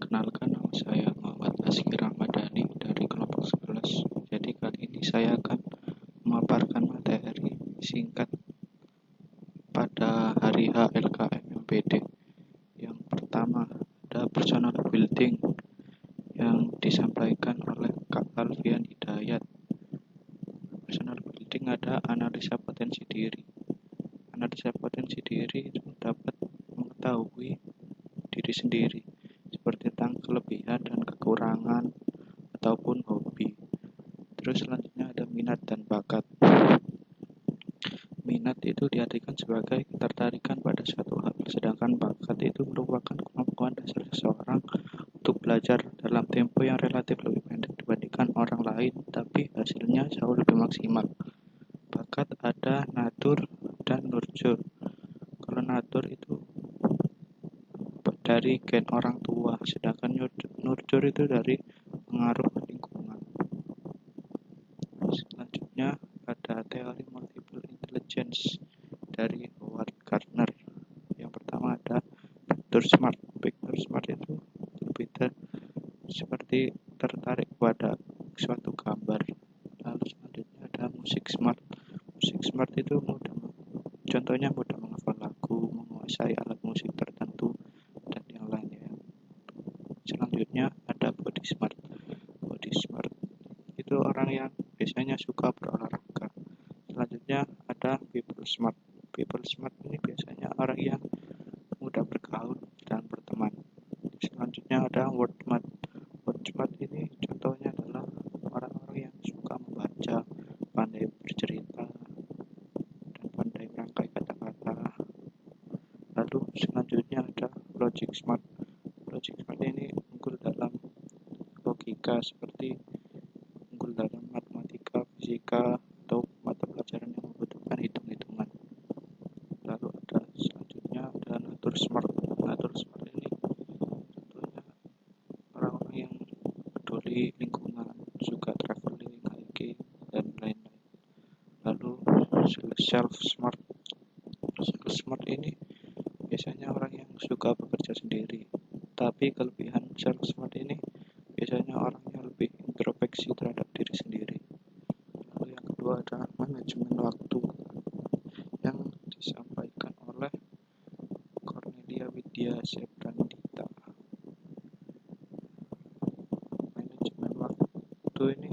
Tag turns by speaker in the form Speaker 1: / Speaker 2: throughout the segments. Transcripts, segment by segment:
Speaker 1: Perkenalkan, nama saya Muhammad Azki Ramadhani dari kelompok 11. Jadi kali ini saya akan memaparkan materi singkat pada hari H LKMMPD. Yang pertama ada personal building yang disampaikan oleh Kak Alfian Hidayat. Personal building ada analisa potensi diri. Analisa potensi diri itu dapat mengetahui diri sendiri, seperti tentang kelebihan dan kekurangan ataupun hobi. Terus selanjutnya ada minat dan bakat. Minat itu diartikan sebagai ketertarikan pada suatu hal, sedangkan bakat itu merupakan kemampuan dasar seseorang untuk belajar dalam tempo yang relatif lebih pendek dibandingkan orang lain, tapi hasilnya jauh lebih maksimal. Bakat ada natur dan nurture. Kalau natur itu dari gen orang tua, sedangkan nurture itu dari pengaruh lingkungan. Selanjutnya ada teori multiple intelligence dari Howard Gardner. Yang pertama ada picture smart. Picture smart itu lebih seperti tertarik pada suatu gambar. Lalu selanjutnya ada musik smart. Musik smart itu contohnya mudah menghafal lagu, menguasai alat musik tertentu, dan yang lainnya. Selanjutnya ada body smart. Body smart itu orang yang biasanya suka berolahraga. Selanjutnya ada people smart. People smart ini biasanya orang yang mudah bergaul dan berteman. Selanjutnya ada word smart. Word smart ini contohnya adalah orang-orang yang suka membaca, pandai bercerita, dan pandai merangkai kata-kata. Lalu selanjutnya ada logic smart. Logic smart ini unggul dalam logika, seperti unggul dalam matematika, fisika, atau mata pelajaran yang membutuhkan hitung-hitungan. Lalu ada selanjutnya ada natur smart. Natur smart ini contohnya orang-orang yang peduli lingkungan, suka traveling, hiking, dan lain-lain. Lalu self smart. Self smart ini biasanya orang yang suka bekerja sendiri, tapi kelebihan self smart ini biasanya orang yang lebih introspeksi terhadap diri sendiri. Lalu yang kedua ada manajemen waktu yang disampaikan oleh Cornelia Widya Sebrandita. Manajemen waktu ini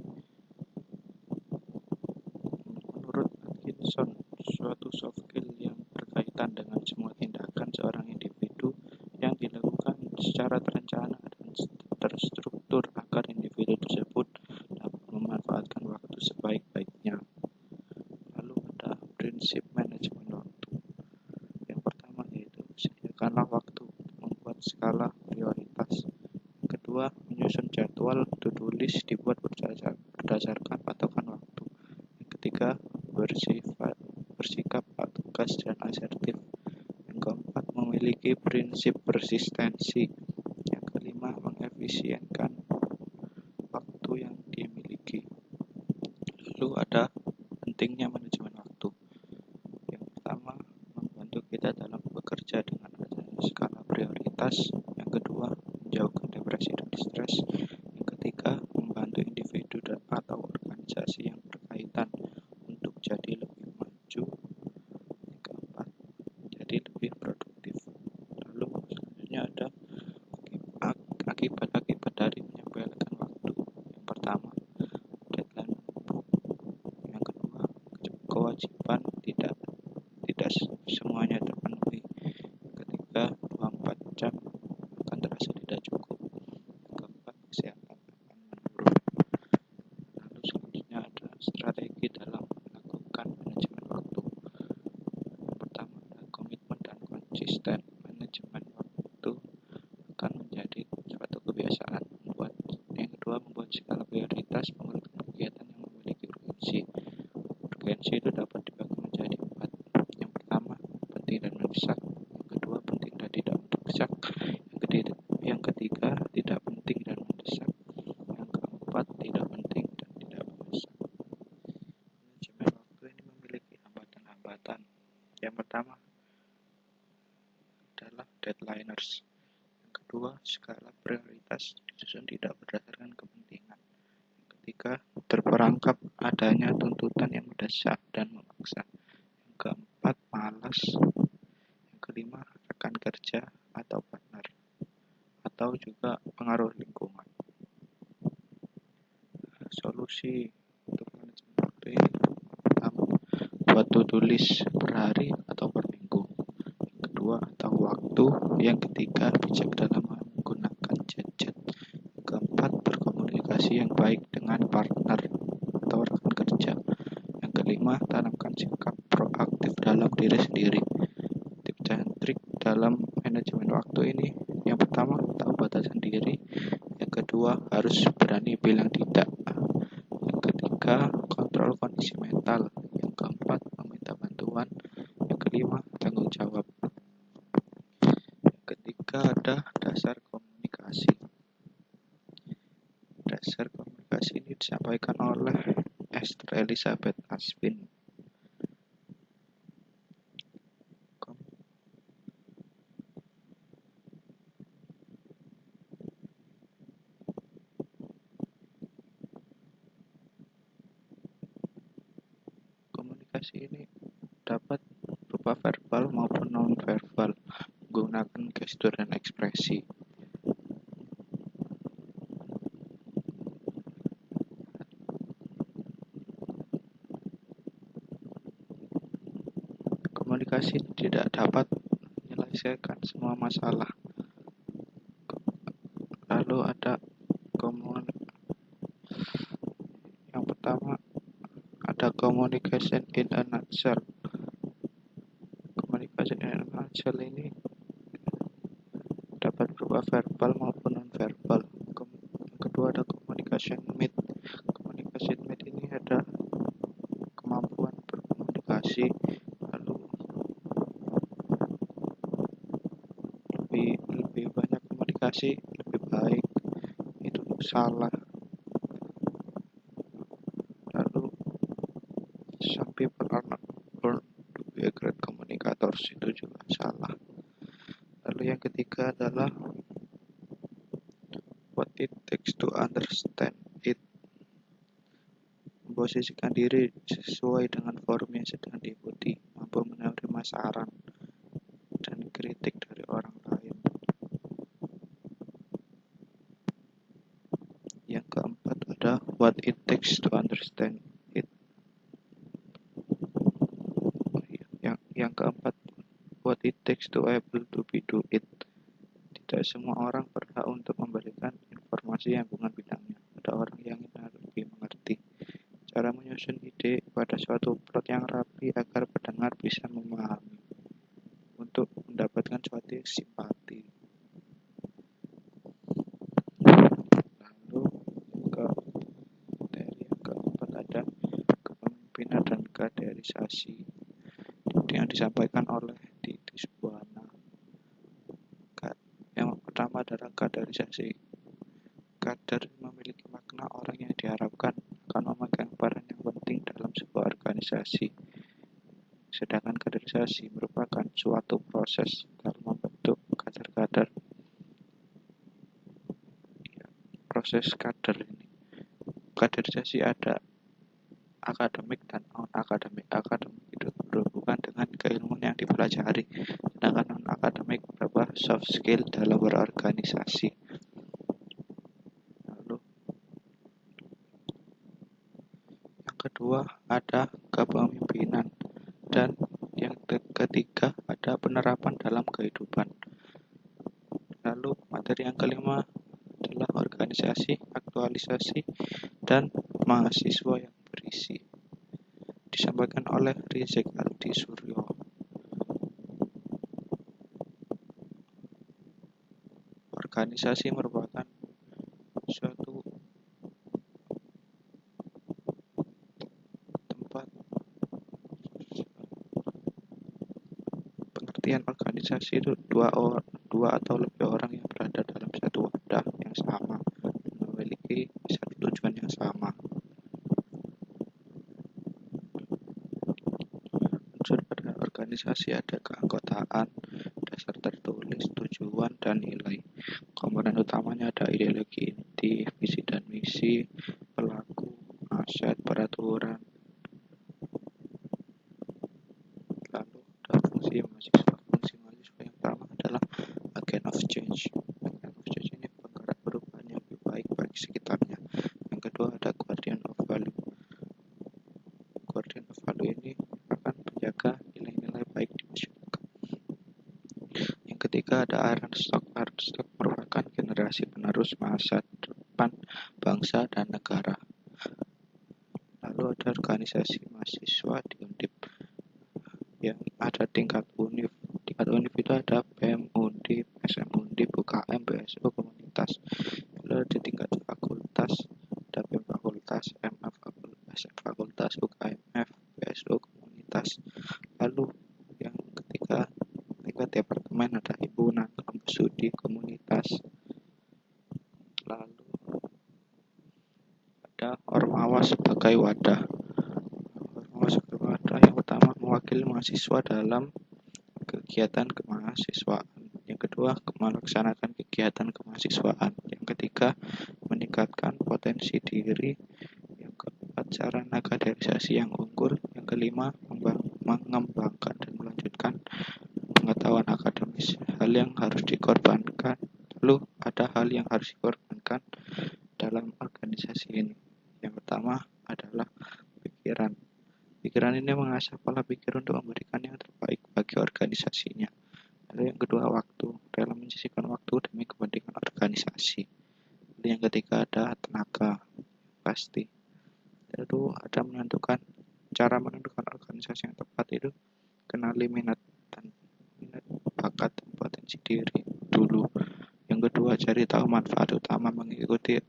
Speaker 1: menurut Atkinson suatu soft skill yang berkaitan dengan semua tindakan seorang individu yang dilakukan secara terencana dan terstruktur agar individu tersebut dapat memanfaatkan waktu sebaik-baiknya. Lalu ada prinsip manajemen waktu. Yang pertama yaitu sediakanlah waktu untuk membuat skala prioritas. Yang kedua, menyusun jadwal to-do list dibuat berdasarkan patokan waktu. Yang ketiga, bersikap tegas dan asertif. Yang keempat, memiliki prinsip persistensi. Yang kelima, mengefisienkan waktu yang dimiliki. Lalu ada pentingnya manajemen waktu. Yang pertama, membantu kita dalam bekerja dengan adanya skala prioritas. Yang kedua, menjauhkan depresi dan stres. Yang ketiga, membantu individu atau organisasi yang berkaitan untuk jadi lebih maju. Yang keempat, jadi lebih produktif. Lalu selanjutnya ada akibat-akibat dari menyepelekan waktu. Yang pertama, deadline menumpuk. Yang kedua, kewajiban tidak semuanya terpenuhi. Yang ketiga, 24 jam akan terasa tidak cukup. Yang keempat, kesehatan akan menurun. Lalu selanjutnya ada strategi dalam melakukan manajemen waktu. Yang pertama ada komitmen dan konsisten. Manajemen waktu akan menjadi suatu kebiasaan. Yang kedua, membuat skala prioritas, mengurutan kegiatan yang memiliki urgensi. Urgensi itu dapat dibagi menjadi 4. Yang pertama, penting dan mendesak. Yang kedua, penting dan tidak mendesak. Yang ketiga, tidak penting dan mendesak. Yang keempat, tidak penting dan tidak mendesak. Manajemen waktu ini memiliki hambatan-hambatan. Yang pertama adalah deadliners. Yang kedua, skala prioritas disusun tidak berdasarkan kepentingan. Yang ketiga, terperangkap adanya tuntutan yang mendesak dan memaksa. Yang keempat, malas. Yang kelima, rekan kerja atau partner, atau juga pengaruh lingkungan. Solusi untuk manajemen waktu ini: pertama, buat to-do list per hari atau per minggu. Yang kedua, tahu waktu. Yang ketiga, bijak dalam menggunakan gadget. Yang keempat, berkomunikasi yang baik dengan partner atau rekan kerja. Yang kelima, tanamkan sikap proaktif dalam diri sendiri. Tips dan trik dalam manajemen waktu ini: yang pertama, tahu batasan diri. Yang kedua, harus berani bilang tidak. Yang ketiga, kontrol kondisi mental. Yang keempat, meminta bantuan. Yang kelima, tanggung jawab. Yang ketiga, ada dasar komunikasi. Dasar komunikasi ini disampaikan oleh Esther Elizabeth Aspin. Komunikasi ini dapat berupa verbal maupun non-verbal, menggunakan gestur dan ekspresi. Komunikasi tidak dapat menyelesaikan semua masalah. Lalu ada yang pertama, ada communication in a nutshell. Communication in a nutshell ini dapat berupa verbal maupun non-verbal. Yang kedua, ada communication myth. Communication myth ini ada kemampuan berkomunikasi, lalu lebih banyak komunikasi lebih baik, itu salah. Lalu some people are not born to be a great communicators, itu juga salah. Lalu yang ketiga adalah what it takes to understand it. Memposisikan diri sesuai dengan forum yang sedang diikuti, mampu menerima saran dan kritik dari orang lain. Yang keempat ada what it takes to understand it. Yang keempat, what it takes to able to be do it. Tidak semua orang berhak untuk memberikan informasi yang bukan bidangnya. Ada orang yang lebih mengerti cara menyusun ide pada suatu plot yang rapi agar pendengar bisa memahami untuk mendapatkan suatu simpati. Lalu yang keempat ada kepemimpinan dan kaderisasi yang disampaikan oleh Titus Buana. Yang pertama adalah kaderisasi. Kader memiliki makna orang yang diharapkan akan memegang peran yang penting dalam sebuah organisasi. Sedangkan kaderisasi merupakan suatu proses dalam membentuk kader-kader. Proses kader ini, kaderisasi ada akademik dan non-akademik. Akademik itu berhubungan dengan keilmuan yang dipelajari, sedangkan non-akademik berupa soft skill dalam berorganisasi. Lalu yang kedua ada kepemimpinan, dan yang ketiga ada penerapan dalam kehidupan. Lalu materi yang kelima adalah organisasi, aktualisasi, dan mahasiswa yang berisi. Disampaikan oleh Rizek Aldi Suryo. Organisasi merupakan suatu tempat. Pengertian organisasi itu dua atau lebih orang yang berada dalam satu wadah yang sama dan memiliki satu tujuan yang sama. Unsur pada organisasi ada keanggotaan, dasar tertulis, tujuan, dan nilai. komponen utamanya ada ideologi inti, visi dan misi, pelaku, aset, peraturan. Lalu ada fungsi mahasiswa. Fungsi mahasiswa yang pertama adalah agent of change. Agent of change ini penggerak perubahan yang lebih baik bagi sekitarnya. Yang kedua ada guardian of value. Guardian of value ini akan menjaga nilai-nilai baik di masyarakat. Yang ketiga ada iron stock. Iron stock merupakan generasi penerus masa depan bangsa dan negara. Lalu ada organisasi mahasiswa di Undip yang ada tingkat univ. Tingkat univ itu ada BEM, Undip, SM Undip, UKM, BSO, komunitas. Lalu di tingkat fakultas ada BEM fakultas, MF fakultas, SM fakultas, UKMF, BSO, komunitas. Lalu yang ketiga tingkat departemen ada himpunan, kampus studi, komunitas. Lalu ada Ormawa sebagai wadah. Ormawa sebagai wadah yang pertama mewakili mahasiswa dalam kegiatan kemahasiswaan. Yang kedua melaksanakan kegiatan kemahasiswaan. Yang ketiga meningkatkan potensi diri. Yang keempat sarana kaderisasi yang unggul. Yang kelima mengembangkan dan melanjutkan pengetahuan akademis. Hal yang harus dikorbankan. Lalu ada hal yang harus dikorbankan dalam organisasi ini. Yang pertama adalah pikiran. Pikiran ini mengasah pola pikir untuk memberikan yang terbaik bagi organisasinya. Lalu yang kedua waktu, rela menyisihkan waktu demi kepentingan organisasi. Lalu yang ketiga ada tenaga, pasti. Lalu ada cara menentukan organisasi yang tepat itu kenali minat bakat dan potensi diri dulu. Yang kedua cari tahu manfaat utama mengikuti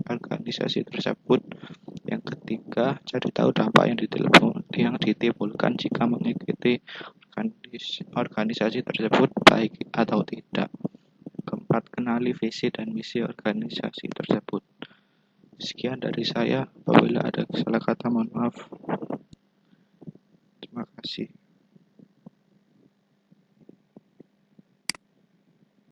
Speaker 1: organisasi tersebut. Yang ketiga cari tahu dampak yang ditimbulkan jika mengikuti organisasi tersebut baik atau tidak. Keempat kenali visi dan misi organisasi tersebut. Sekian dari saya, apabila ada salah kata mohon maaf. Terima kasih.